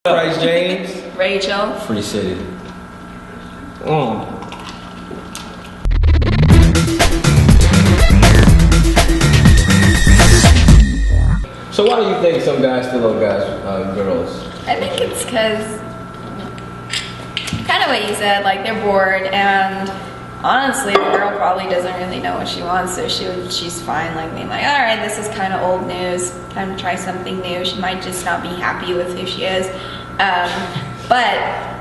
Bryce James. Rachel. Free City. So why do you think some guys still love girls? I think it's because, kind of what you said, like they're bored, and honestly, the girl probably doesn't really know what she wants, so she's fine like being like, all right, this is kind of old news, time to try something new. She might just not be happy with who she is, but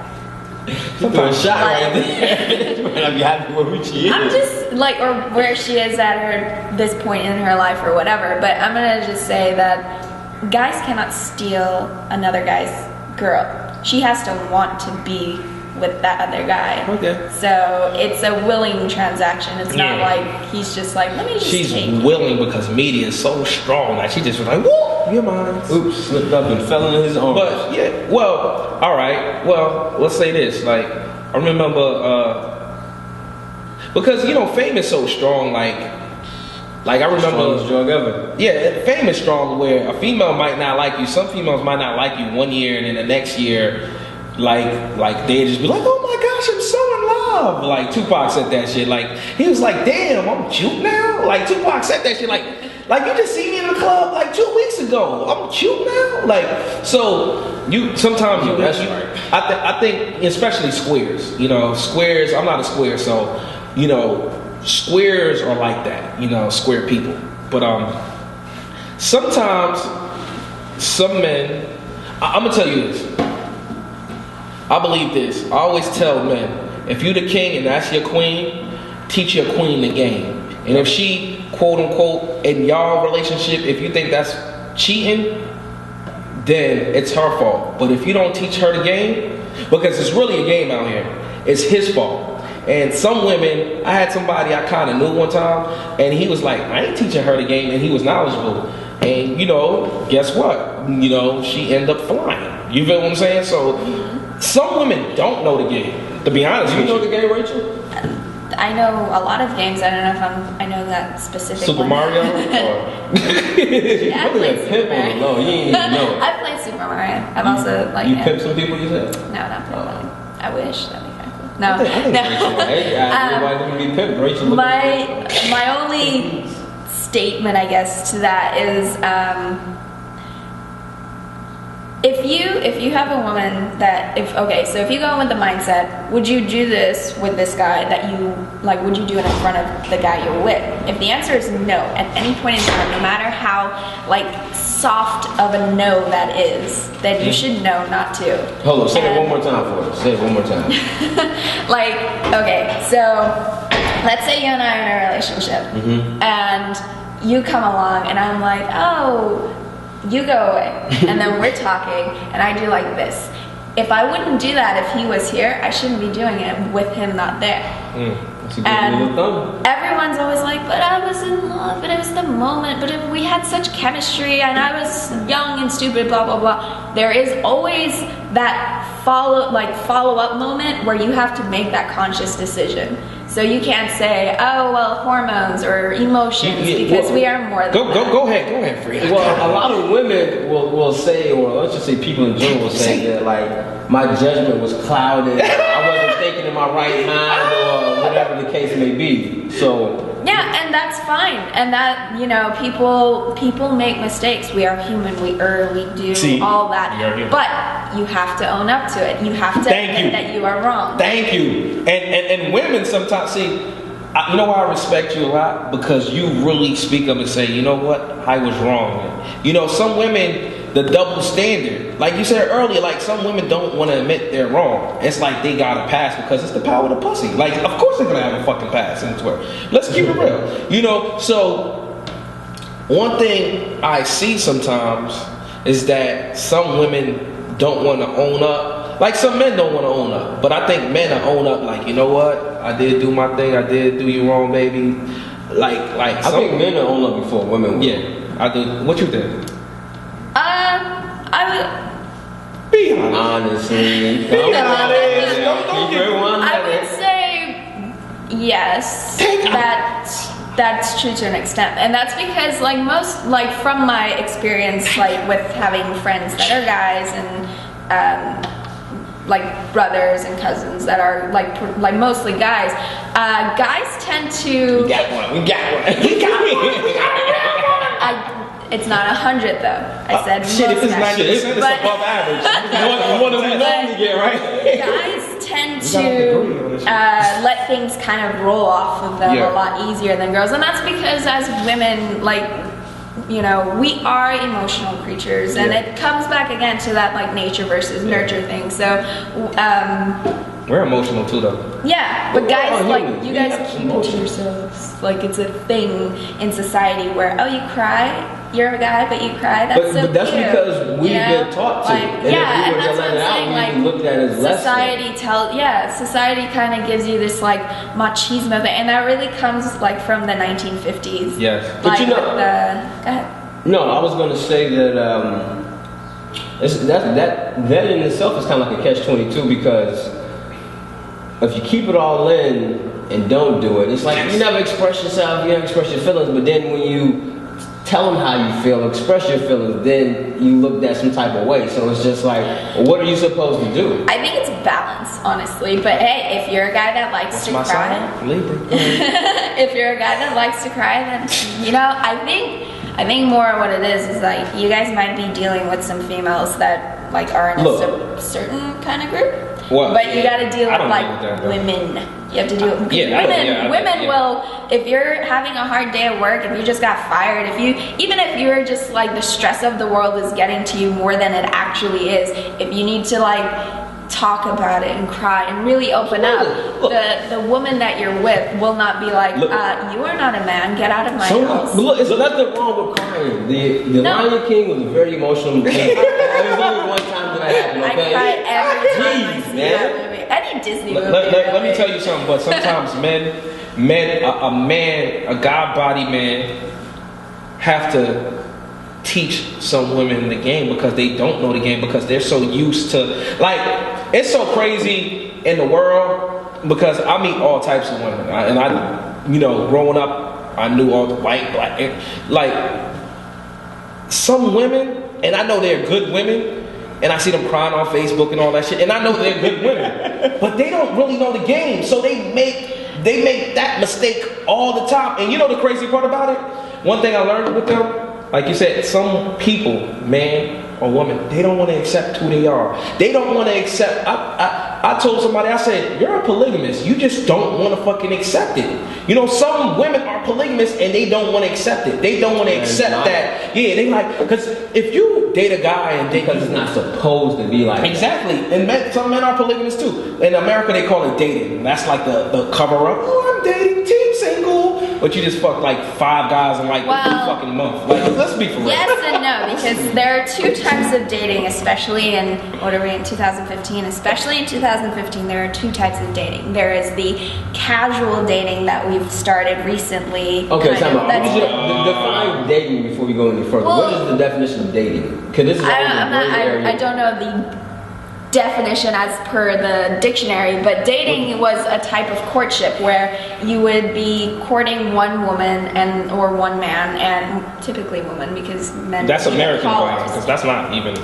Sometimes shot right there. She might not be happy with who she is. I'm just like, or where she is at this point in her life or whatever, but I'm gonna just say that guys cannot steal another guy's girl. She has to want to be with that other guy. Okay. So it's a willing transaction. It's not like he's just like, let me just She's take willing because media is so strong. Like she just was like, whoop, you're mine. Oops, slipped up and fell in his arms. But yeah, well, all right. Well, let's say this. Like I remember, because fame is so strong. Like I remember, strongest drug ever. yeah, fame is strong. Where a female might not like you. Some females might not like you one year, and then the next year, like they just be like, oh my gosh, I'm so in love. Like Tupac said that shit. Like he was like, damn, I'm cute now. Like Tupac said that shit. Like you just see me in the club like 2 weeks ago. I'm cute now. Like so sometimes That's right. I think especially squares. Squares. I'm not a square, so squares are like that. Square people. But sometimes some men. I'm gonna tell you this. I believe this. I always tell men, if you the king and that's your queen, teach your queen the game. And if she, quote unquote, in y'all relationship, if you think that's cheating, then it's her fault. But if you don't teach her the game, because it's really a game out here, it's his fault. And some women, I had somebody I kind of knew one time, and he was like, I ain't teaching her the game, and he was knowledgeable. And guess what? She ended up flying. You feel what I'm saying? So some women don't know the game. To be honest with you. You know the game, Rachel? I know a lot of games. I don't know if I know that specific Super one. Mario? Yeah, I've played Super Mario. No, you ain't even know. I've played Super Mario. I've also like You pimp some people, you said? No, not played. I wish that'd be kind of cool. No, I think no. Hey, everybody gonna be pimped. Rachel looking My only statement, I guess, to that is if you have a woman that so if you go in with the mindset, would you do this with this guy that you like, would you do it in front of the guy you're with? If the answer is no, at any point in time, no matter how like soft of a no that is, then you should know not to. Hold on, say it one more time for us. Say it one more time. So let's say you and I are in a relationship, and you come along and I'm like, oh, you go away, and then we're talking, and I do like this. If I wouldn't do that if he was here, I shouldn't be doing it with him not there. And everyone's always like, but I was in love, but it was the moment, but if we had such chemistry, and I was young and stupid, blah blah blah. There is always that follow-up moment where you have to make that conscious decision. So you can't say, oh, well, hormones or emotions, because we are more than that. Go ahead, Frida. Well, a lot of women will say, or let's just say people in general will say that, like, my judgment was clouded, I wasn't thinking in my right mind, or whatever the case may be. So yeah, and that's fine. And that, people make mistakes. We are human. We do all that. But you have to own up to it. You have to admit that you are wrong. Thank you. And women sometimes you know why I respect you a lot? Because you really speak up and say, you know what, I was wrong. Some women, the double standard, like you said earlier, like some women don't want to admit they're wrong. It's like they got a pass because it's the power of the pussy. Like, of course they're gonna have a fucking pass in Twitter. Let's keep it real. So one thing I see sometimes is that some women don't want to own up. Like some men don't want to own up, but I think men are own up. Like, you know what? I did do my thing. I did do you wrong, baby. I think men are own up before women will. Yeah, I do. What you think? I would Be honest. Honestly, Be honest. Don't get I would say yes. That's true to an extent, and that's because from my experience, with having friends that are guys and like brothers and cousins that are like mostly guys. Guys tend to. We got one. It's not 100 though. I said shit. If it's 90%, it's but, above average. One that we normally get, right? Guys tend to let things kind of roll off of them a lot easier than girls, and that's because as women, like, you know, we are emotional creatures, and it comes back again to that like nature versus nurture thing. So we're emotional too, though. Yeah, but guys, like, you guys keep it to yourselves. Like, it's a thing in society where, oh, you cry, you're a guy, but you cry. That's but that's cute, because we've been taught to. Like, and yeah, if we and were that's to what let it I'm out, saying. we'd Like, be looked at as less society kind of gives you this like machismo thing, and that really comes like from the 1950s. Yes, but like, you know, go ahead. No, I was going to say that that in itself is kind of like a catch-22, because if you keep it all in and don't do it, it's like you never express yourself, you never express your feelings, but then when you tell them how you feel, express your feelings, then you looked at some type of way. So it's just like, what are you supposed to do? I think it's balance, honestly. But hey, if you're a guy that likes to cry, if you're a guy that likes to cry, then, you know, I think more what it is like you guys might be dealing with some females that like are in a certain kind of group. Well, but you got to deal with like women. You have to deal with women will, if you're having a hard day at work, if you just got fired, even if you're just like the stress of the world is getting to you more than it actually is, if you need to like talk about it and cry and really open up, the woman that you're with will not be like, you are not a man, get out of my house. But look, there's nothing wrong with crying. The Lion King was a very emotional movie. There's only one time that happened, okay? I cry every time I see that movie. Any Disney movie. Let me tell you something, but sometimes a God-bodied man have to teach some women the game because they don't know the game, because they're so used to, like, it's so crazy in the world because I meet all types of women, and I, you know, growing up, I knew all the white, black, like some women, and I know they're good women, and I see them crying on Facebook and all that shit, and I know they're good women, but they don't really know the game, so they make that mistake all the time. And you know the crazy part about it? One thing I learned with them, like you said, some people, man or woman, they don't want to accept who they are. They don't want to accept. I told somebody, I said, you're a polygamist. You just don't want to fucking accept it. You know, some women are polygamous and they don't want to accept it. They don't want to accept that. Yeah, they like, because if you date a guy and because it's not supposed to be like exactly. And some men are polygamous too. In America, they call it dating. That's like the cover up. Oh, I'm dating, team single. But you just fucked like 5 guys in like a fucking month. Like, let's be for real. Yes and no, because there are 2 types of dating, especially in, what are we in 2015? Especially in 2015, there are 2 types of dating. There is the casual dating that we've started recently. Okay, define dating before we go any further. Well, what is the definition of dating? Because this is I don't know the definition as per the dictionary, but dating was a type of courtship where you would be courting one woman or one man, and typically woman, because men. That's American, because that's not even.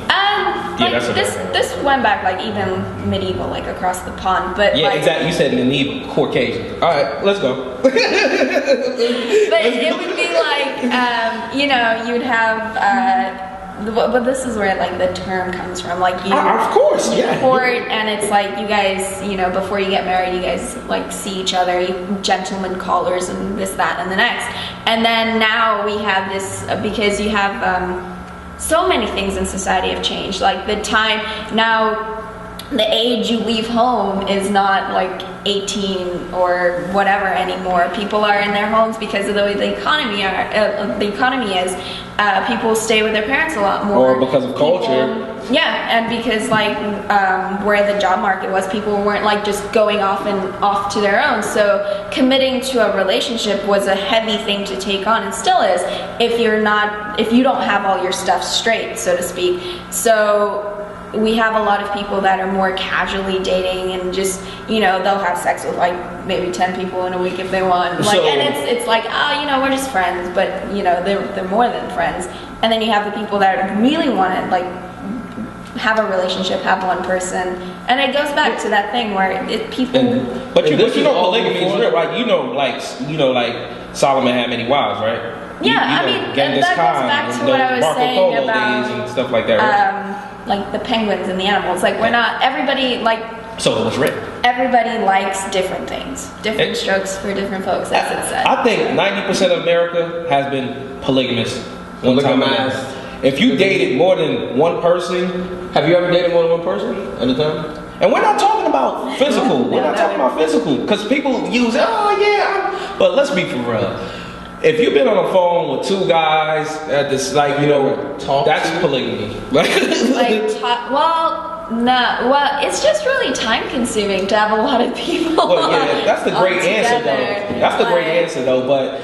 That's this went back like even medieval, like across the pond, but yeah, like, exactly. You said medieval, Caucasian. All right, let's go. But it would be like, you know, you'd have. But this is where like the term comes from, like you of course, yeah, court, and it's like you guys, you know, before you get married, you guys like see each other, you gentlemen callers and this, that, and the next. And then now we have this because you have so many things in society have changed. Like the time now, the age you leave home is not like 18 or whatever anymore. People are in their homes because of the way the economy is. People stay with their parents a lot more. Or because of culture. And because like where the job market was, people weren't like just going off to their own. So committing to a relationship was a heavy thing to take on, and still is, if you don't have all your stuff straight, so to speak. So we have a lot of people that are more casually dating and just, you know, they'll have sex with like maybe 10 people in a week if they want. Like, and it's like, oh, you know, we're just friends, but you know, they're more than friends. And then you have the people that really want to like have a relationship, have one person, and it goes back to that thing where people. But you this is know all polygamy is before- real, right? You know, like Solomon had many wives, right? Yeah, I mean, Genghis that goes Khan back and to what those I was Marco saying Polo about days and stuff like that, right? like the penguins and the animals. Like we're not everybody like. So it was written. Everybody likes different things, different And- strokes for different folks, as it said. I think 90% of America has been polygamous one time or another. Polygamized. If you dated more than one person, Have you ever dated more than one person at a time? and we're not talking about physical, we're not talking about physical, because people use, but let's be for real. If you've been on the phone with two guys at this, like, Talk that's to? polygamy. Well, it's just really time consuming to have a lot of people. Well, yeah, that's the great all answer, together. though. That's the great Like, answer, though, but